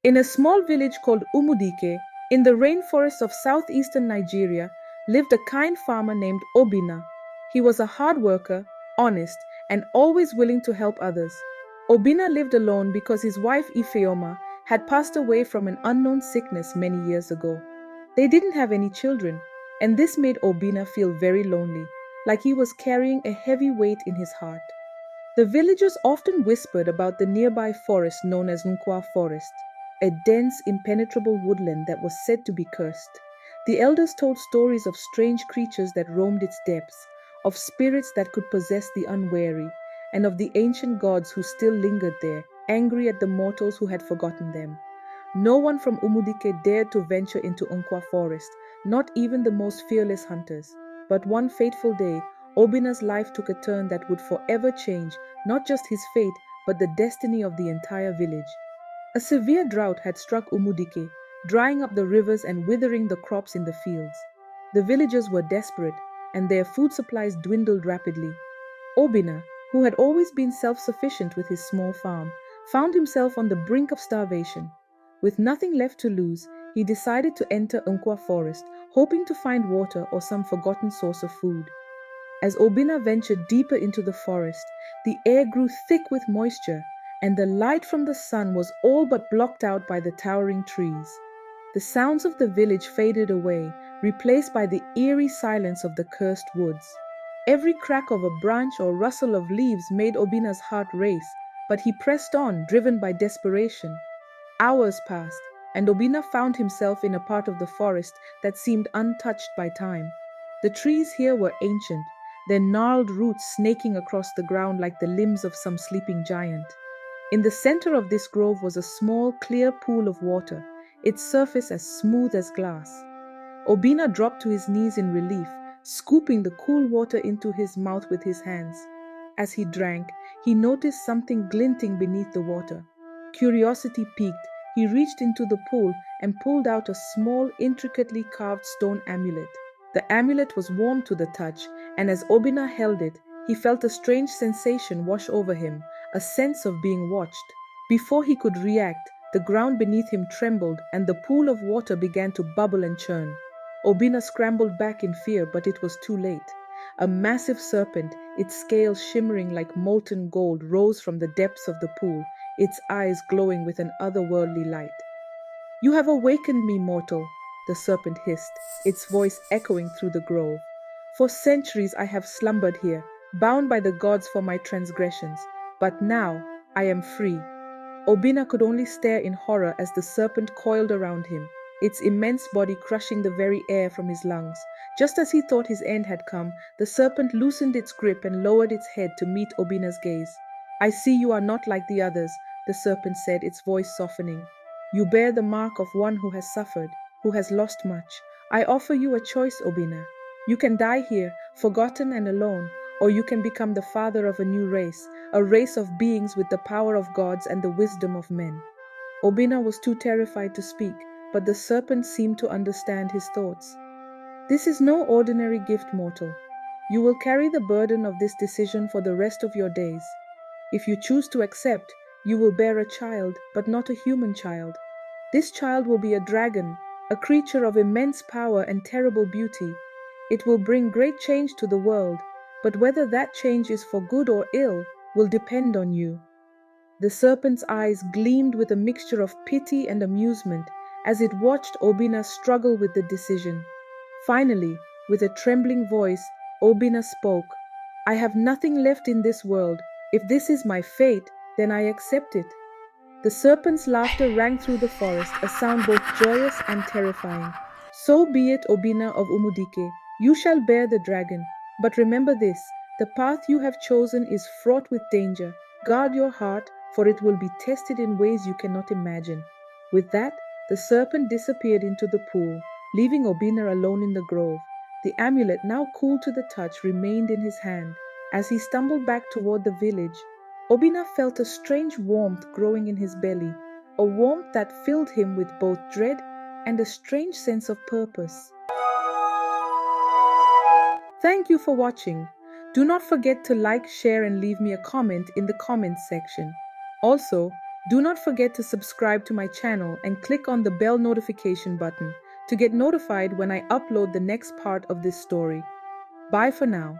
In a small village called Umudike, in the rainforest of southeastern Nigeria, lived a kind farmer named Obina. He was a hard worker, honest, and always willing to help others. Obina lived alone because his wife Ifeoma had passed away from an unknown sickness many years ago. They didn't have any children, and this made Obina feel very lonely, like he was carrying a heavy weight in his heart. The villagers often whispered about the nearby forest known as Nkwa Forest, a dense, impenetrable woodland that was said to be cursed. The elders told stories of strange creatures that roamed its depths, of spirits that could possess the unwary, and of the ancient gods who still lingered there, angry at the mortals who had forgotten them. No one from Umudike dared to venture into Nkwa Forest, not even the most fearless hunters. But one fateful day, Obina's life took a turn that would forever change not just his fate, but the destiny of the entire village. A severe drought had struck Umudike, drying up the rivers and withering the crops in the fields. The villagers were desperate, and their food supplies dwindled rapidly. Obina, who had always been self-sufficient with his small farm, found himself on the brink of starvation. With nothing left to lose, he decided to enter Nkwa Forest, hoping to find water or some forgotten source of food. As Obina ventured deeper into the forest, the air grew thick with moisture, and the light from the sun was all but blocked out by the towering trees. The sounds of the village faded away, replaced by the eerie silence of the cursed woods. Every crack of a branch or rustle of leaves made Obina's heart race, but he pressed on, driven by desperation. Hours passed, and Obina found himself in a part of the forest that seemed untouched by time. The trees here were ancient, their gnarled roots snaking across the ground like the limbs of some sleeping giant. In the center of this grove was a small, clear pool of water, its surface as smooth as glass. Obina dropped to his knees in relief, scooping the cool water into his mouth with his hands. As he drank, he noticed something glinting beneath the water. Curiosity piqued, he reached into the pool and pulled out a small, intricately carved stone amulet. The amulet was warm to the touch, and as Obina held it, he felt a strange sensation wash over him, a sense of being watched. Before he could react, the ground beneath him trembled and the pool of water began to bubble and churn. Obina scrambled back in fear, but it was too late. A massive serpent, its scales shimmering like molten gold, rose from the depths of the pool, its eyes glowing with an otherworldly light. "You have awakened me, mortal," the serpent hissed, its voice echoing through the grove. "For centuries I have slumbered here, bound by the gods for my transgressions, but now I am free." Obina could only stare in horror as the serpent coiled around him, its immense body crushing the very air from his lungs. Just as he thought his end had come, the serpent loosened its grip and lowered its head to meet Obina's gaze. "I see you are not like the others," the serpent said, its voice softening. "You bear the mark of one who has suffered, who has lost much. I offer you a choice, Obina. You can die here, forgotten and alone, or you can become the father of a new race, a race of beings with the power of gods and the wisdom of men." Obina was too terrified to speak, but the serpent seemed to understand his thoughts. "This is no ordinary gift, mortal. You will carry the burden of this decision for the rest of your days. If you choose to accept, you will bear a child, but not a human child. This child will be a dragon, a creature of immense power and terrible beauty. It will bring great change to the world, but whether that change is for good or ill will depend on you." The serpent's eyes gleamed with a mixture of pity and amusement as it watched Obina struggle with the decision. Finally, with a trembling voice, Obina spoke. "I have nothing left in this world. If this is my fate, then I accept it." The serpent's laughter rang through the forest, a sound both joyous and terrifying. "So be it, Obina of Umudike. You shall bear the dragon. But remember this, the path you have chosen is fraught with danger. Guard your heart, for it will be tested in ways you cannot imagine." With that, the serpent disappeared into the pool, leaving Obina alone in the grove. The amulet, now cool to the touch, remained in his hand. As he stumbled back toward the village, Obina felt a strange warmth growing in his belly, a warmth that filled him with both dread and a strange sense of purpose. Thank you for watching. Do not forget to like, share, and leave me a comment in the comments section. Also, Do not forget to subscribe to my channel and click on the bell notification button to get notified when I upload the next part of this story. Bye for now.